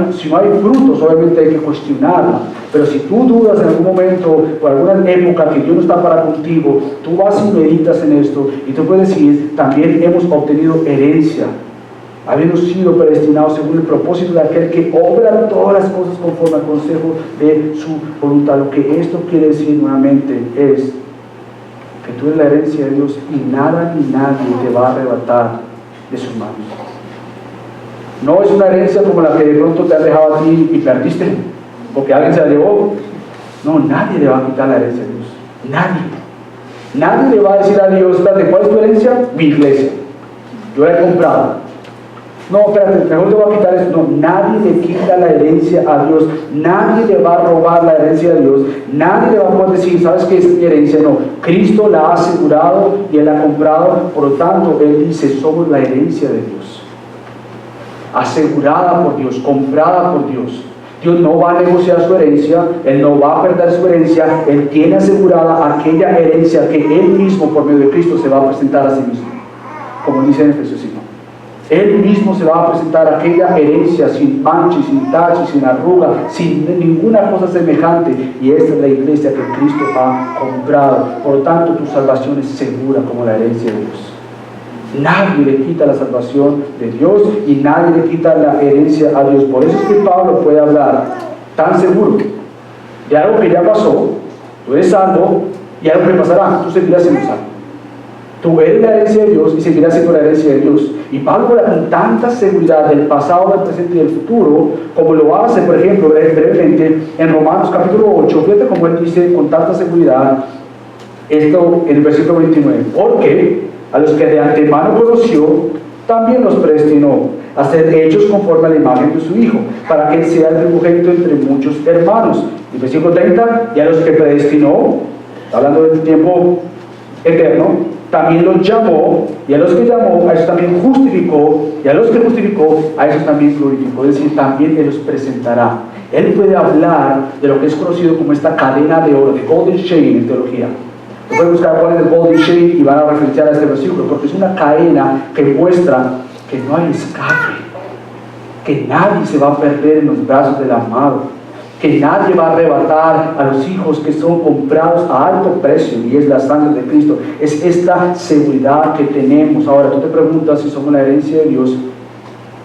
frutos, obviamente hay que cuestionarla, pero si tú dudas en algún momento o alguna época que Dios no está para contigo, tú vas y meditas en esto y tú puedes decir, también hemos obtenido herencia, habiendo sido predestinados según el propósito de aquel que obra todas las cosas conforme al consejo de su voluntad. Lo que esto quiere decir nuevamente es que tú eres la herencia de Dios y nada ni nadie te va a arrebatar de sus manos. No es una herencia como la que de pronto te han dejado a ti y perdiste porque alguien se la llevó. No, nadie le va a quitar la herencia de Dios. Nadie le va a decir a Dios, espérate, ¿cuál es tu herencia? Mi iglesia. Yo la he comprado. No, espérate, mejor te voy a quitar esto. No, nadie le quita la herencia a Dios. Nadie le va a robar la herencia a Dios. Nadie le va a poder decir, ¿sabes qué es mi herencia? No, Cristo la ha asegurado y Él la ha comprado. Por lo tanto, Él dice, somos la herencia de Dios. Asegurada por Dios, comprada por Dios. Dios no va a negociar su herencia, Él no va a perder su herencia, Él tiene asegurada aquella herencia que Él mismo, por medio de Cristo, se va a presentar a sí mismo. Como dice en Efesios 5. Él mismo se va a presentar aquella herencia sin mancha, sin tache, sin arruga, sin ninguna cosa semejante. Y esta es la iglesia que Cristo ha comprado. Por lo tanto, tu salvación es segura como la herencia de Dios. Nadie le quita la salvación de Dios y nadie le quita la herencia a Dios. Por eso es que Pablo puede hablar tan seguro de algo que ya pasó. Tú eres salvo y algo que pasará. Tú seguirás siendo salvo. Tú eres la herencia de Dios y seguirás siendo la herencia de Dios. Y Pablo habla con tanta seguridad del pasado, del presente y del futuro, como lo hace, por ejemplo, brevemente en Romanos capítulo 8. Fíjate cómo él dice con tanta seguridad esto en el versículo 29. Porque a los que de antemano conoció, también los predestinó a ser hechos conforme a la imagen de su Hijo, para que Él sea el primogénito entre muchos hermanos. Y versículo 30, y a los que predestinó, hablando del tiempo eterno, también los llamó, y a los que llamó, a esos también justificó, y a los que justificó, a esos también glorificó. Es decir, también Él los presentará. Él puede hablar de lo que es conocido como esta cadena de oro, de golden chain en teología. Pueden buscar cuál es el golden chain y van a referenciar a este versículo, porque es una cadena que muestra que no hay escape, que nadie se va a perder en los brazos del amado, que nadie va a arrebatar a los hijos que son comprados a alto precio, y es la sangre de Cristo. Es esta seguridad que tenemos. Ahora tú te preguntas si somos la herencia de Dios.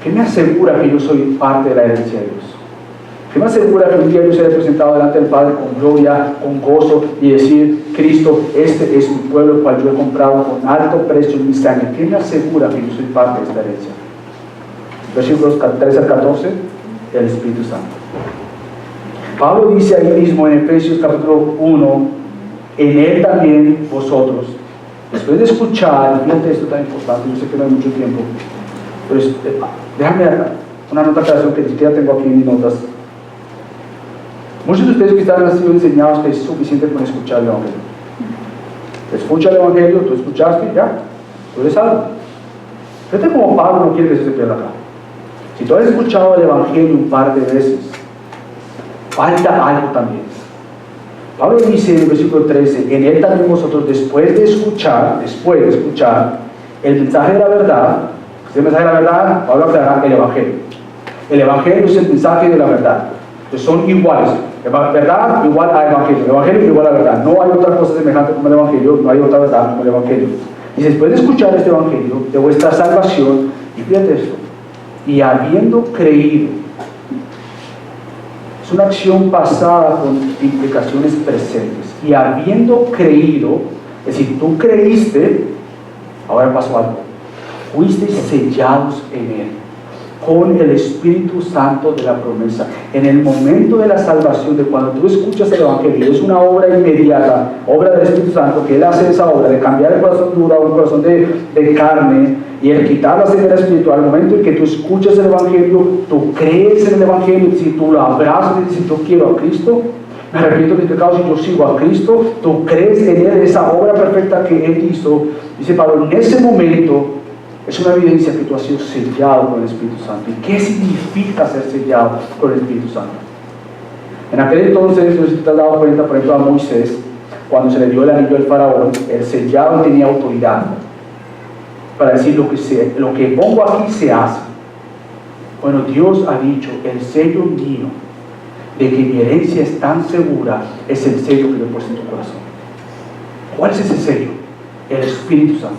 ¿Qué me asegura que yo soy parte de la herencia de Dios? ¿Qué me asegura que un día yo seré presentado delante del Padre con gloria, con gozo, y decir, Cristo, este es mi pueblo, el cual yo he comprado con alto precio en mi sangre? ¿Qué me asegura que yo soy parte de esta herencia? Versículos 13 al 14, el Espíritu Santo. Pablo dice ahí mismo en Efesios capítulo 1, en Él también vosotros, después de escuchar, fíjate esto tan importante, yo sé que no hay mucho tiempo, pero déjame una nota que ni siquiera tengo aquí en mis notas. Muchos de ustedes quizás han sido enseñados que es suficiente con escuchar el Evangelio. Escucha el Evangelio, tú escuchaste, ya, tú eres salvo. Fíjate cómo Pablo no quiere que eso se pierda acá. Si tú has escuchado el Evangelio un par de veces, falta algo también. Pablo dice en el versículo 13, en Él también vosotros, después de escuchar el mensaje de la verdad. ¿Qué es el mensaje de la verdad? Pablo aclara el Evangelio. El Evangelio es el mensaje de la verdad. Entonces son iguales. Verdad igual a Evangelio. Evangelio igual a verdad. No hay otra cosa semejante como el Evangelio. No hay otra verdad como el Evangelio. Y después de escuchar este Evangelio de vuestra salvación, y fíjate esto, y habiendo creído, es una acción pasada con implicaciones presentes. Y habiendo creído, es decir, tú creíste, ahora pasó algo. Fuisteis sellados en Él, con el Espíritu Santo de la promesa. En el momento de la salvación, de cuando tú escuchas el Evangelio, es una obra inmediata, obra del Espíritu Santo, que Él hace esa obra de cambiar el corazón duro a un corazón de carne, y el quitar la ceguera espiritual. Al momento en que tú escuchas el Evangelio, tú crees en el Evangelio, si tú lo abrazas y dices, yo quiero a Cristo, me arrepiento de mis pecados y yo sigo a Cristo, tú crees en Él, en esa obra perfecta que Él hizo, dice Pablo, en ese momento es una evidencia que tú has sido sellado con el Espíritu Santo. ¿Y qué significa ser sellado con el Espíritu Santo? En aquel entonces, no sé si te has dado cuenta, por ejemplo, a Moisés, cuando se le dio el anillo al faraón, el sellado tenía autoridad para decir lo que pongo aquí se hace. Bueno, Dios ha dicho, el sello mío de que mi herencia es tan segura es el sello que yo he puesto en tu corazón. ¿Cuál es ese sello? El Espíritu Santo.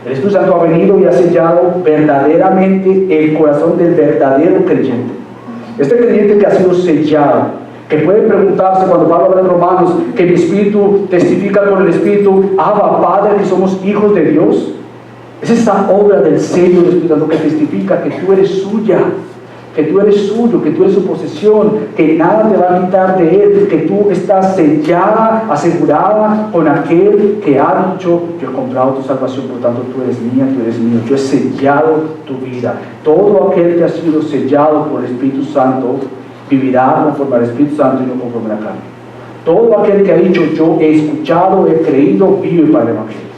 El Espíritu Santo ha venido y ha sellado verdaderamente el corazón del verdadero creyente. Este creyente que ha sido sellado, que puede preguntarse cuando Pablo habla en Romanos, que mi espíritu testifica con el Espíritu, Abba, Padre, que somos hijos de Dios. Es esa obra del sello del Espíritu Santo que testifica que tú eres suya, que tú eres suyo, que tú eres su posesión, que nada te va a quitar de Él, que tú estás sellada, asegurada con aquel que ha dicho, yo he comprado tu salvación, por tanto tú eres mía, tú eres mío, yo he sellado tu vida. Todo aquel que ha sido sellado por el Espíritu Santo vivirá conforme al Espíritu Santo y no conforme a la carne. Todo aquel que ha dicho, yo he escuchado, he creído, vive para el Evangelio.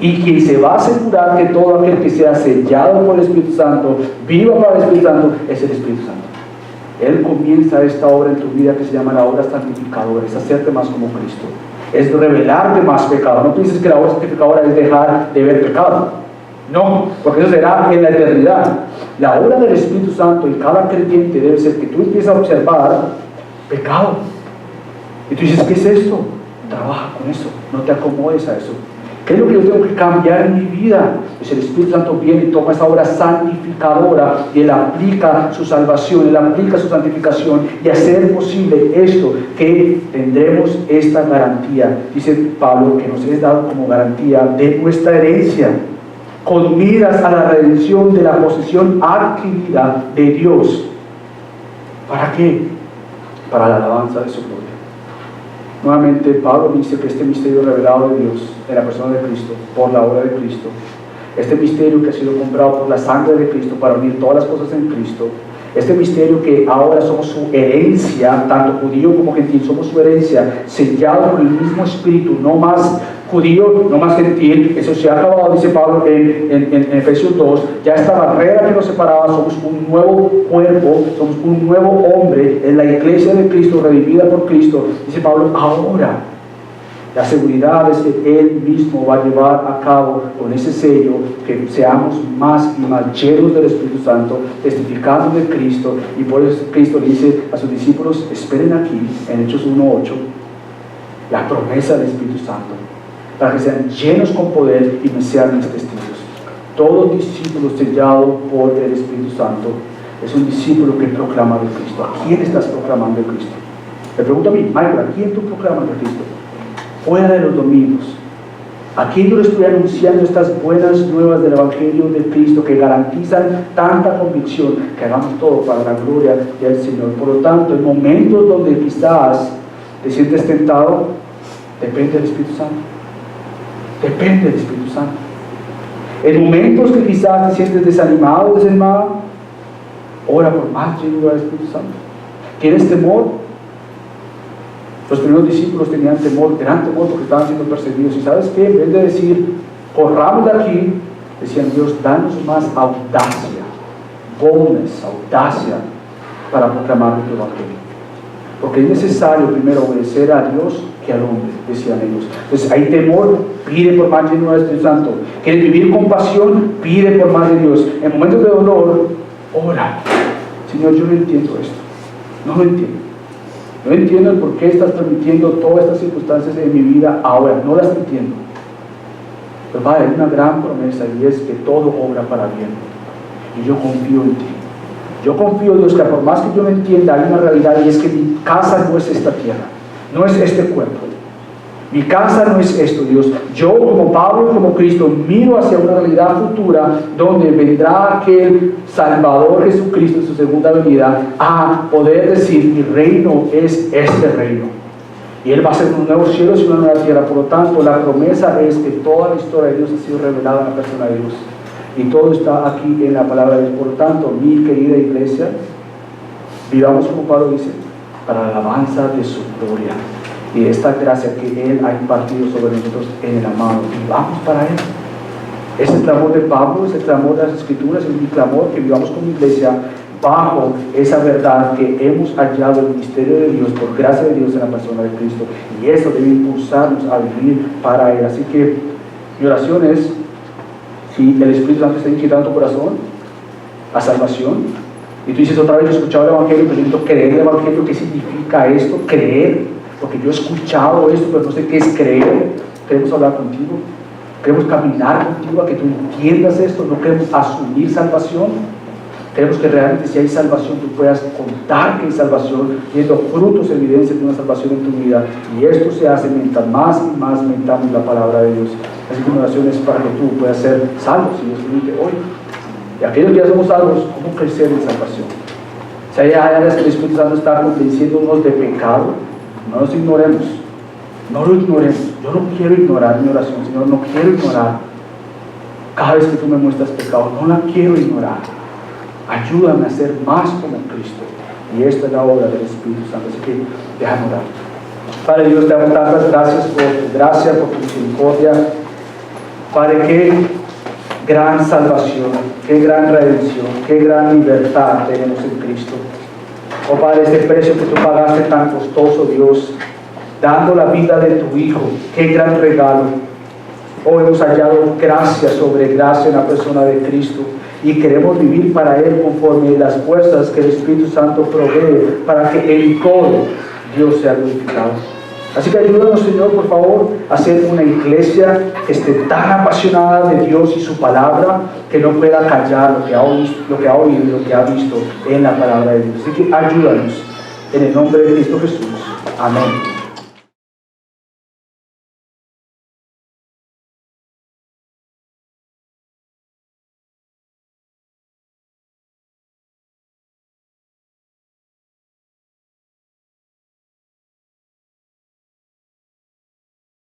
Y quien se va a asegurar que todo aquel que sea sellado por el Espíritu Santo, viva para el Espíritu Santo, es el Espíritu Santo. Él comienza esta obra en tu vida que se llama la obra santificadora, es hacerte más como Cristo, es revelarte más pecado. No pienses que la obra santificadora es dejar de ver pecado. No, porque eso será en la eternidad. La obra del Espíritu Santo en cada creyente debe ser que tú empieces a observar pecado. Y tú dices, ¿qué es esto? Trabaja con eso, no te acomodes a eso. ¿Qué es lo que yo tengo que cambiar en mi vida? Pues el Espíritu Santo viene y toma esa obra santificadora y Él aplica su salvación, Él aplica su santificación y hacer posible esto, que tendremos esta garantía. Dice Pablo que nos es dado como garantía de nuestra herencia, con miras a la redención de la posesión adquirida de Dios. ¿Para qué? Para la alabanza de su gloria. Nuevamente Pablo dice que este misterio revelado de Dios en la persona de Cristo, por la obra de Cristo, este misterio que ha sido comprado por la sangre de Cristo para unir todas las cosas en Cristo, este misterio que ahora somos su herencia, tanto judío como gentil, somos su herencia, sellado por el mismo Espíritu, no más judío, no más gentil. Eso se ha acabado, dice Pablo en Efesios 2, ya esta barrera que nos separaba, somos un nuevo cuerpo, somos un nuevo hombre en la iglesia de Cristo, redimida por Cristo. Dice Pablo, ahora la seguridad es que Él mismo va a llevar a cabo con ese sello que seamos más y más llenos del Espíritu Santo, testificando de Cristo. Y por eso Cristo le dice a sus discípulos, esperen aquí en Hechos 1:8 la promesa del Espíritu Santo, para que sean llenos con poder y me sean mis testigos. Todo discípulo sellado por el Espíritu Santo es un discípulo que proclama de Cristo. ¿A quién estás proclamando de Cristo? Me pregunto a mí, Michael, ¿a quién tú proclamas de Cristo? Fuera de los domingos, ¿a quién yo le estoy anunciando estas buenas nuevas del Evangelio de Cristo que garantizan tanta convicción que hagamos todo para la gloria del Señor? Por lo tanto, en momentos donde quizás te sientes tentado, depende del Espíritu Santo. Depende del Espíritu Santo. En momentos que quizás te sientes desanimado o desanimada, ora por más llenura del Espíritu Santo. ¿Tienes temor? Los primeros discípulos tenían temor, gran temor porque estaban siendo perseguidos. ¿Y sabes qué? En vez de decir, corramos de aquí, decían, Dios, danos más audacia, boldness, audacia, para proclamar tu Evangelio. Porque es necesario primero obedecer a Dios que al hombre, decían ellos. Entonces hay temor, pide por más llenura del Espíritu Santo. ¿Quieres vivir con pasión? Pide por más de Dios. En momentos de dolor, ora. Señor, yo no entiendo esto. No lo entiendo. No entiendo el por qué estás permitiendo todas estas circunstancias en mi vida ahora. No las entiendo. Pero Padre, hay una gran promesa y es que todo obra para bien. Y yo confío en ti. Yo confío, Dios, que por más que yo no entienda, hay una realidad y es que mi casa no es esta tierra. No es este cuerpo. Mi casa no es esto, Dios. Yo, como Pablo y como Cristo, miro hacia una realidad futura donde vendrá aquel Salvador Jesucristo en su segunda venida a poder decir, mi reino es este reino. Y Él va a ser un nuevo cielo y una nueva tierra. Por lo tanto, la promesa es que toda la historia de Dios ha sido revelada en la persona de Dios. Y todo está aquí en la palabra de Dios. Por lo tanto, mi querida iglesia, vivamos como Pablo dice, para la alabanza de su gloria. Y esta gracia que Él ha impartido sobre nosotros en el amado, vivamos para Él. Ese es el clamor de Pablo, es el clamor de las Escrituras, es mi clamor que vivamos como iglesia bajo esa verdad que hemos hallado el misterio de Dios, por gracia de Dios en la persona de Cristo. Y eso debe impulsarnos a vivir para Él. Así que mi oración es, si el Espíritu Santo está inquietando tu corazón a salvación, y tú dices otra vez, yo he escuchado el Evangelio, pero necesito creer el Evangelio. ¿Qué significa esto? Creer, porque yo he escuchado esto, pero no sé qué es creer. Queremos hablar contigo, queremos caminar contigo a que tú entiendas esto. No queremos asumir salvación. Queremos que realmente, si hay salvación, tú puedas contar que hay salvación, viendo frutos, evidencias de una salvación en tu vida. Y esto se hace mientras más y más meditamos la palabra de Dios. Así que mi oración es para que tú puedas ser salvo, si Dios permite, hoy. Y aquellos que ya somos salvos, ¿cómo crecer en salvación? Si hay áreas que el Espíritu Santo está convenciéndonos de pecado, no nos ignoremos. No lo ignoremos. Yo no quiero ignorar mi oración, Señor, no quiero ignorar. Cada vez que tú me muestras pecado, no la quiero ignorar. Ayúdame a ser más como Cristo. Y esta es la obra del Espíritu Santo. Así que déjame orar. Padre Dios, te damos tantas gracias por tu gracia, por tu misericordia. Padre, qué gran salvación, qué gran redención, qué gran libertad tenemos en Cristo. Oh Padre, este precio que tú pagaste tan costoso, Dios, dando la vida de tu Hijo, qué gran regalo. Hoy hemos hallado gracia sobre gracia en la persona de Cristo. Y queremos vivir para Él conforme las fuerzas que el Espíritu Santo provee para que en todo Dios sea glorificado. Así que ayúdanos, Señor, por favor, a ser una iglesia que esté tan apasionada de Dios y su palabra que no pueda callar lo que ha oído y lo que ha visto en la palabra de Dios. Así que ayúdanos en el nombre de Cristo Jesús. Amén.